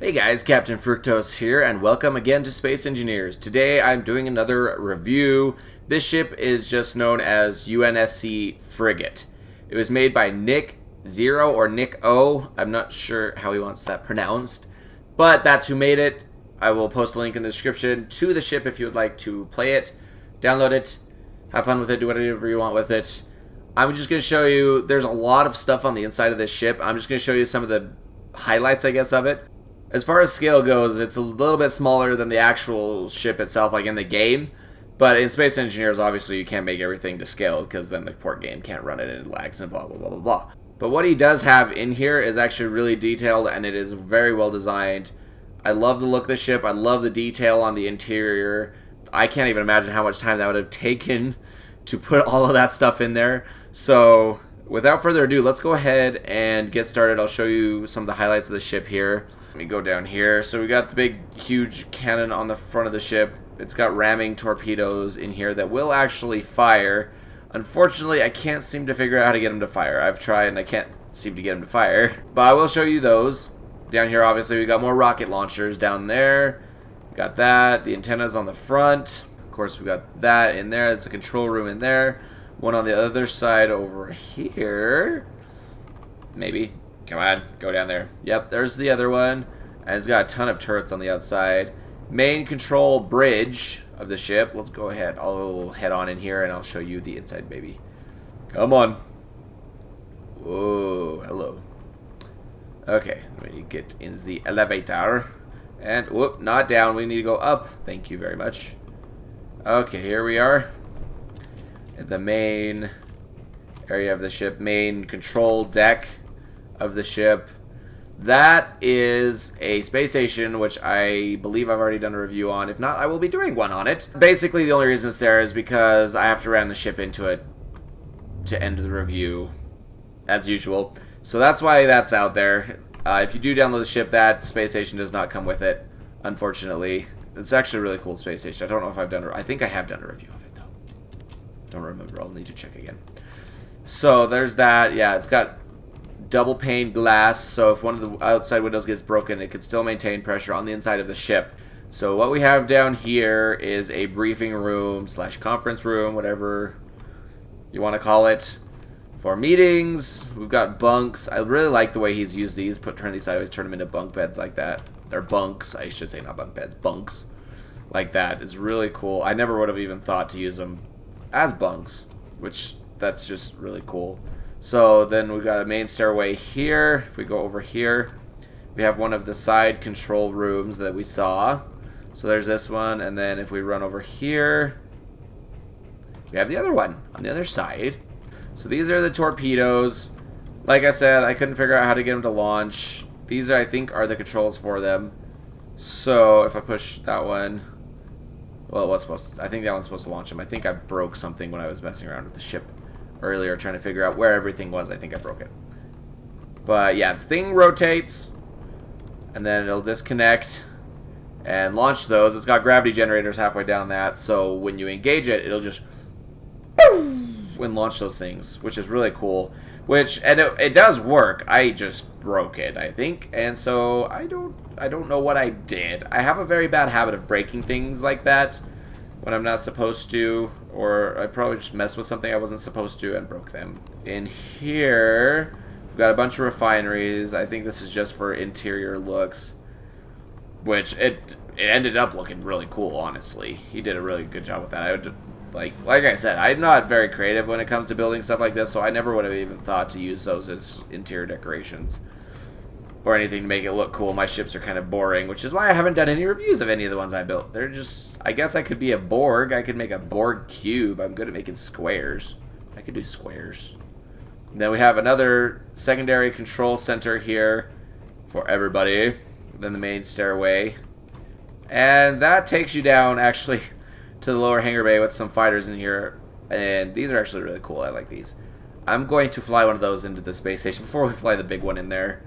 Hey guys, Captain Fructose here, and welcome again to Space Engineers. Today I'm doing another review. This ship is just known as UNSC Frigate. It was made by Nick Zero or Nick O. I'm not sure how he wants that pronounced, but that's who made it. I will post a link in the description to the ship if you would like to play it, download it, have fun with it, do whatever you want with it. I'm just going to show you, there's a lot of stuff on the inside of this ship. I'm just going to show you some of the highlights, I guess, of it. As far as scale goes, it's a little bit smaller than the actual ship itself, like in the game. But in Space Engineers, obviously, you can't make everything to scale, because then the port game can't run it and it lags and blah, blah, blah, blah, blah. But what he does have in here is actually really detailed, and it is very well designed. I love the look of the ship. I love the detail on the interior. I can't even imagine how much time that would have taken to put all of that stuff in there. So, without further ado, let's go ahead and get started. I'll show you some of the highlights of the ship here. Let me go down here. So we got the big, huge cannon on the front of the ship. It's got ramming torpedoes in here that will actually fire. Unfortunately, I can't seem to figure out how to get them to fire. I've tried and I can't seem to get them to fire. But I will show you those. Down here, obviously, we got more rocket launchers down there. Got that. The antennas on the front. Of course, we got that in there. There's a control room in there. One on the other side over here. Maybe. Come on, go down there. Yep, there's the other one. And it's got a ton of turrets on the outside. Main control bridge of the ship. Let's go ahead. I'll head on in here and I'll show you the inside, baby. Come on. Whoa, hello. Okay, let me get in the elevator. And, whoop, not down. We need to go up. Thank you very much. Okay, here we are. At the main area of the ship. Main control deck of the ship. That is a space station, which I believe I've already done a review on. If not, I will be doing one on it. Basically, the only reason it's there is because I have to ram the ship into it to end the review, as usual. So that's why that's out there. If you do download the ship, that space station does not come with it, unfortunately. It's actually a really cool space station. I don't know if I've done I think I have done a review of it, though. Don't remember. I'll need to check again. So there's that. Yeah, it's got double pane glass, so if one of the outside windows gets broken, it could still maintain pressure on the inside of the ship. So what we have down here is a briefing room / conference room, whatever you want to call it, for meetings. We've got bunks. I really like the way he's used these. Turn these sideways, turn them into bunk beds like that. They're bunks, I should say, not bunk beds, bunks like that is really cool. I never would have even thought to use them as bunks, which that's just really cool. So then we've got a main stairway here. If we go over here, we have one of the side control rooms that we saw. So there's this one, and then if we run over here, we have the other one on the other side. So these are the torpedoes. Like I said, I couldn't figure out how to get them to launch. These, I think, are the controls for them. So if I push that one, well, it was supposed to, I think that one's supposed to launch them. I think I broke something when I was messing around with the ship earlier, trying to figure out where everything was. I think I broke it. But yeah, the thing rotates, and then it'll disconnect and launch those. It's got gravity generators halfway down that, so when you engage it, it'll just boom, and launch those things, which is really cool. And it does work. I just broke it, I think, and so I don't know what I did. I have a very bad habit of breaking things like that when I'm not supposed to, or I probably just messed with something I wasn't supposed to and broke them. In here, we've got a bunch of refineries. I think this is just for interior looks, which it ended up looking really cool, honestly. He did a really good job with that. Like I said, I'm not very creative when it comes to building stuff like this, so I never would have even thought to use those as interior decorations or anything to make it look cool. My ships are kind of boring, which is why I haven't done any reviews of any of the ones I built. They're just, I guess I could be a Borg. I could make a Borg cube. I'm good at making squares. I could do squares. And then we have another secondary control center here for everybody. Then the main stairway. And that takes you down, actually, to the lower hangar bay with some fighters in here. And these are actually really cool. I like these. I'm going to fly one of those into the space station before we fly the big one in there.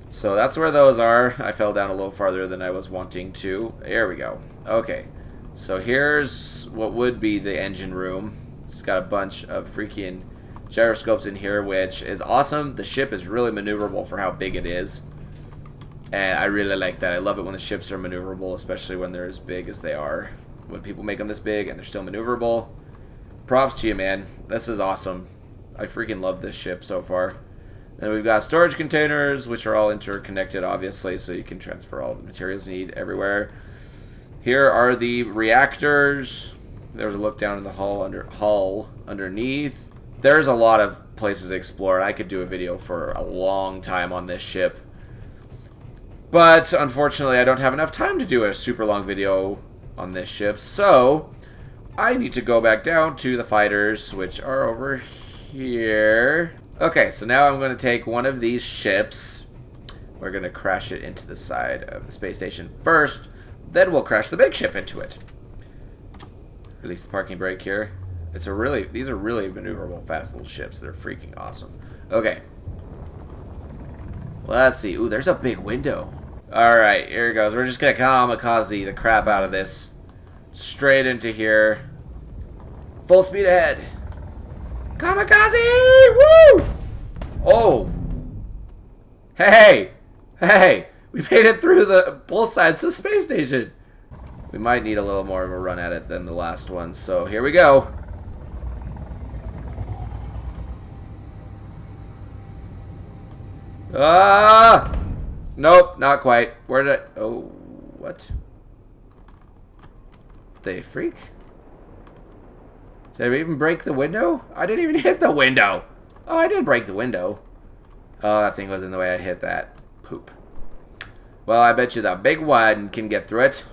So that's where those are. I fell down a little farther than I was wanting to. There we go. Okay. So here's what would be the engine room. It's got a bunch of freaking gyroscopes in here, which is awesome. The ship is really maneuverable for how big it is. And I really like that. I love it when the ships are maneuverable, especially when they're as big as they are. When people make them this big and they're still maneuverable. Props to you, man. This is awesome. I freaking love this ship so far. Then we've got storage containers, which are all interconnected, obviously, so you can transfer all the materials you need everywhere. Here are the reactors. There's a look down in the hull underneath. There's a lot of places to explore. I could do a video for a long time on this ship. But, unfortunately, I don't have enough time to do a super long video on this ship, so I need to go back down to the fighters, which are over here. Okay, so now I'm going to take one of these ships. We're going to crash it into the side of the space station first, then we'll crash the big ship into it. Release the parking brake here. These are really maneuverable, fast little ships. They're freaking awesome. Okay. Let's see. Ooh, there's a big window. Alright, here it goes. We're just going to kamikaze the crap out of this. Straight into here. Full speed ahead. Kamikaze! Woo! Oh. Hey! Hey! We made it through both sides of the space station. We might need a little more of a run at it than the last one, so here we go. Ah! Nope, not quite. Where did I... Oh, what? They freak? Did I even break the window? I didn't even hit the window. Oh, I did break the window. Oh, that thing was in the way I hit that. Poop. Well, I bet you the big one can get through it.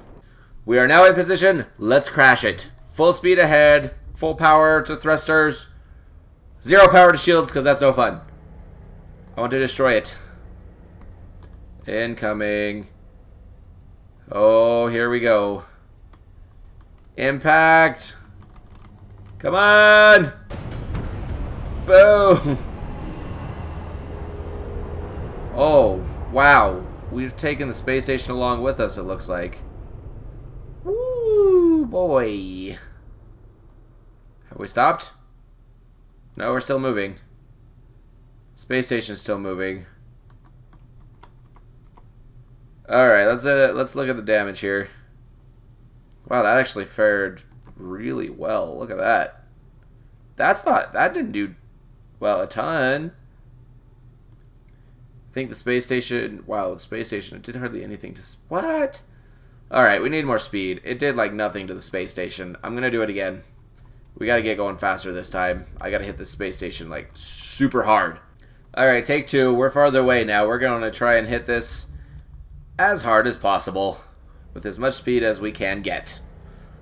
We are now in position. Let's crash it. Full speed ahead. Full power to thrusters. Zero power to shields, because that's no fun. I want to destroy it. Incoming. Oh, here we go. Impact. Come on. Boom. Oh, wow. We've taken the space station along with us, it looks like. Woo, boy. Have we stopped? No, we're still moving. Space station's still moving. Alright, let's look at the damage here. Wow, that actually fared really well. Look at that. That didn't do, well, a ton. I think the space station, wow, the space station, it did hardly anything to, what? Alright, we need more speed. It did like nothing to the space station. I'm gonna do it again. We gotta get going faster this time. I gotta hit the space station like super hard. Alright, take two. We're farther away now. We're gonna try and hit this as hard as possible with as much speed as we can get,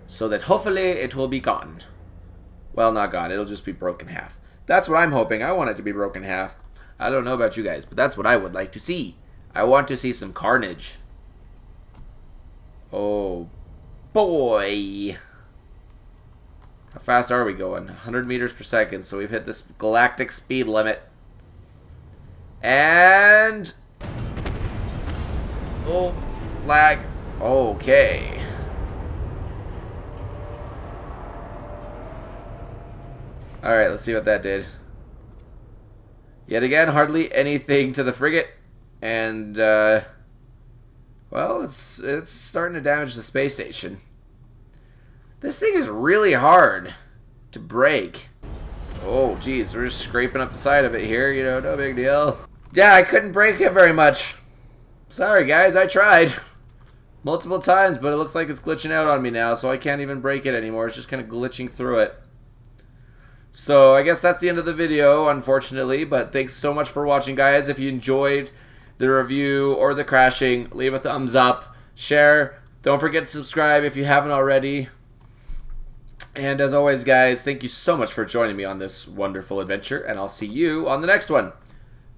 so that hopefully it will be gone. Well, not gone. It'll just be broken in half. That's what I'm hoping. I want it to be broken in half. I don't know about you guys, but that's what I would like to see. I want to see some carnage. Oh, boy. How fast are we going? 100 meters per second, so we've hit this galactic speed limit. And... oh, lag. Okay. Alright, let's see what that did. Yet again, hardly anything to the frigate. And, well, it's starting to damage the space station. This thing is really hard to break. Oh, geez, we're just scraping up the side of it here, you know, no big deal. Yeah, I couldn't break it very much. Sorry, guys, I tried multiple times, but it looks like it's glitching out on me now, so I can't even break it anymore. It's just kind of glitching through it. So I guess that's the end of the video, unfortunately, but thanks so much for watching, guys. If you enjoyed the review or the crashing, leave a thumbs up, share, don't forget to subscribe if you haven't already. And as always, guys, thank you so much for joining me on this wonderful adventure, and I'll see you on the next one.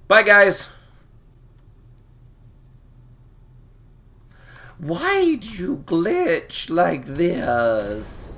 Bye, guys! Why do you glitch like this?